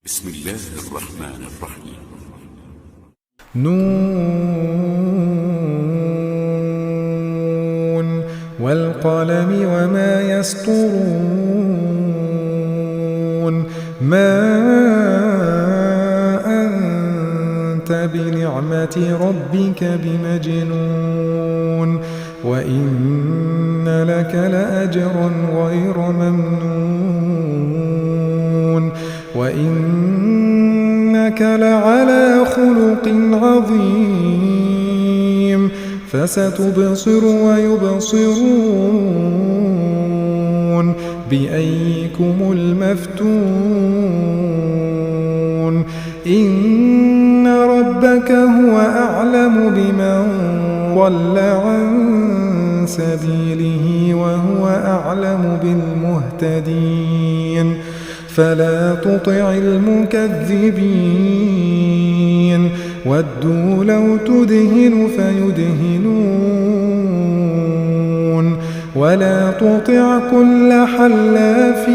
بسم الله الرحمن الرحيم. نون والقلم وما يسطرون ما أنت بنعمة ربك بمجنون وإن لك لأجرا غير ممنون وإنك لعلى خلق عظيم فستبصر ويبصرون بأيكم المفتون إن ربك هو أعلم بمن ضل عن سبيله وهو أعلم بالمهتدين فلا تطع المكذبين ودوا لو تدهن فيدهنون ولا تطع كل حلاف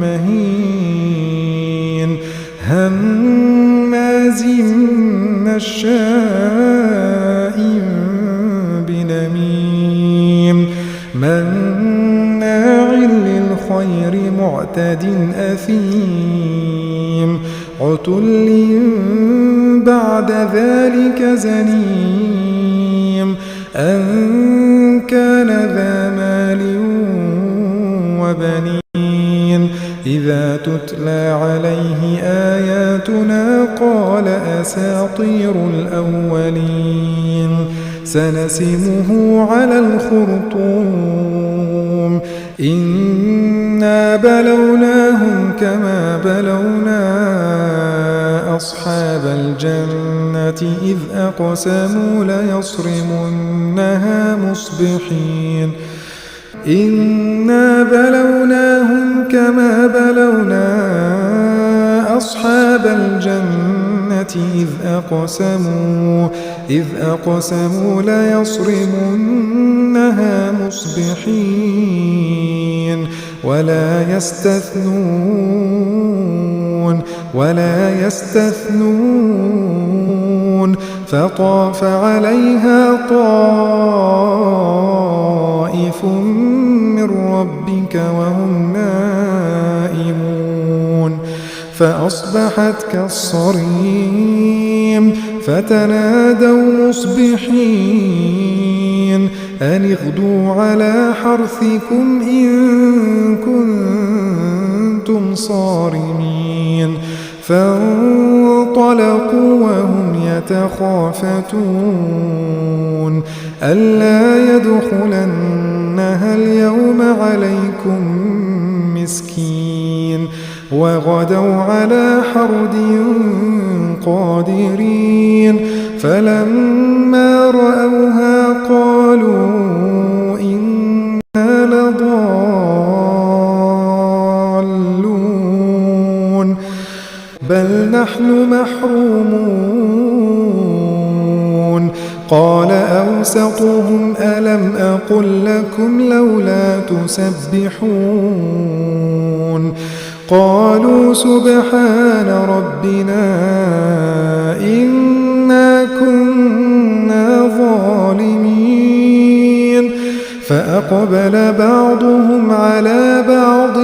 مهين هماز مشاء بنميم مناع للخير معتد أثيم عتل بعد ذلك زنيم أن كان ذا مال وبنين إذا تتلى عليه آياتنا قال أساطير الأولين سنسمه على الخرطوم إنا بلوناهم كما بلونا أصحاب الجنة إذ أقسموا ليصرمنها مصبحين إنا بلوناهم كما بلونا أصحاب الجنة إذ أقسموا ليصرمنها مصبحين ولا يستثنون فطاف عليها طائف من ربك وهم نائمون فأصبحت كالصريم فتنادوا مصبحين أن اغدوا على حرثكم إن كنتم صارمين فانطلقوا وهم يتخافتون ألا يدخلنها اليوم عليكم مسكين وغدوا على حرد قادرين فلما رأوها قالوا إنا لضالون بل نحن محرومون قال أوسطهم ألم أقل لكم لولا تسبحون قالوا سبحان ربنا إنا كنا ظالمين فأقبل بعضهم على بعض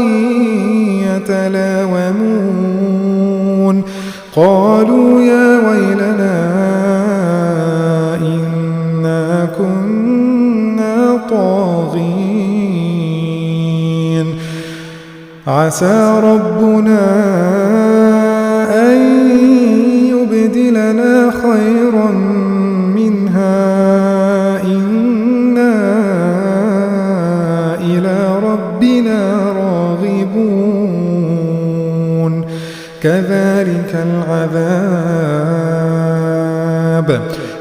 يتلاومون قالوا يا ويلنا إنا كنا طاغين عسى ربنا أن يبدلنا خيرا منها إنا إلى ربنا راغبون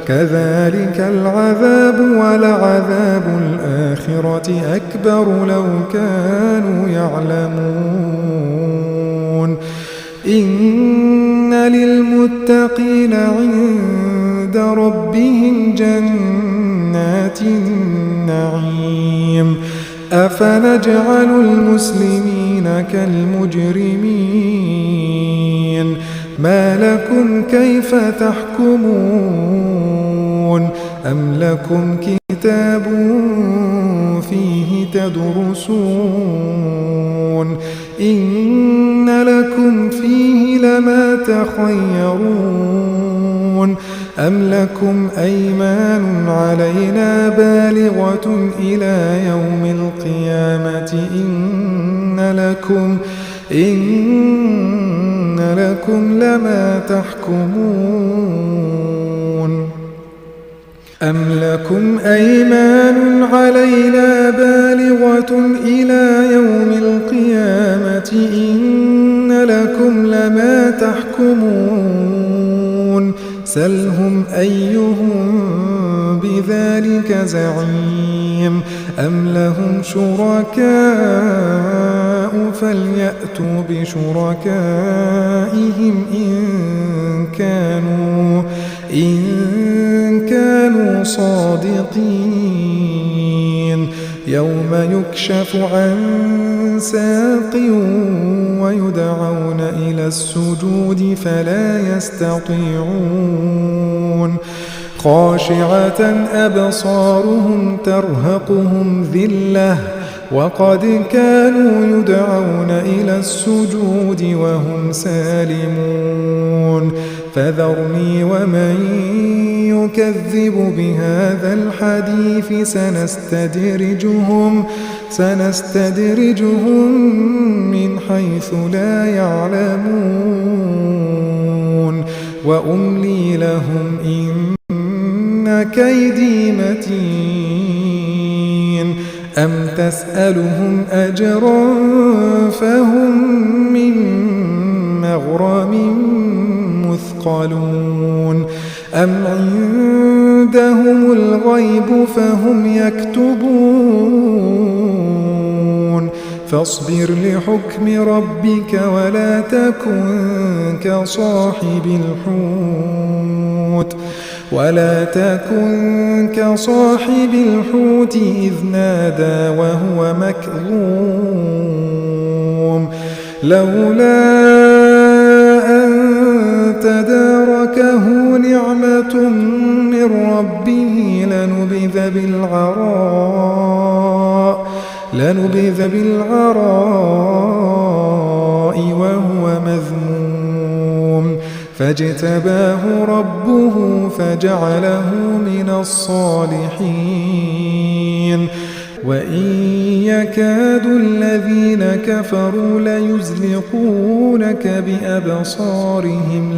كذلك العذاب ولعذاب الآخرة أكبر لو كانوا يعلمون إن للمتقين عند ربهم جنات النعيم أفنجعل المسلمين كالمجرمين ما لكم كيف تحكمون أم لكم كتاب فيه تدرسون إن لكم فيه لما تخيرون أم لكم أيمان علينا بالغة إلى يوم القيامة إن لكم لما تحكمون أم لكم أيمان علينا بالغة إلى يوم القيامة إن لكم لما تحكمون سلهم أيهم بذلك زعيم أم لهم شركاء فليأتوا بشركائهم إن كانوا صادقين يوم يكشف عن ساق ويدعون إلى السجود فلا يستطيعون خاشعة أبصارهم ترهقهم ذلة وقد كانوا يدعون إلى السجود وهم سالمون فذرني ومن يكذب بهذا الحديث سنستدرجهم من حيث لا يعلمون وأملي لهم إن كيدي متين أم تسألهم أجرا فهم من مغرم مثقلون أم عندهم الغيب فهم يكتبون فاصبر لحكم ربك ولا تكن كصاحب الحوت إذ نادى وهو مكظوم لولا أن تداركه نعمة من ربه لنبذ بالعراء وهو مذموم فاجتباه ربه فجعله من الصالحين وإن يكاد الذين كفروا ليزلقونك بأبصارهم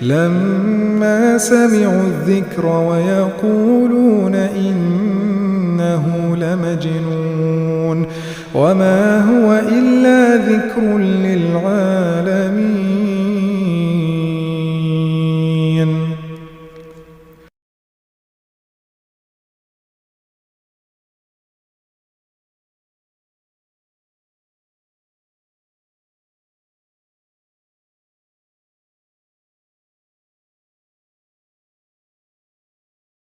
لما سمعوا الذكر ويقولون إنه لمجنون وما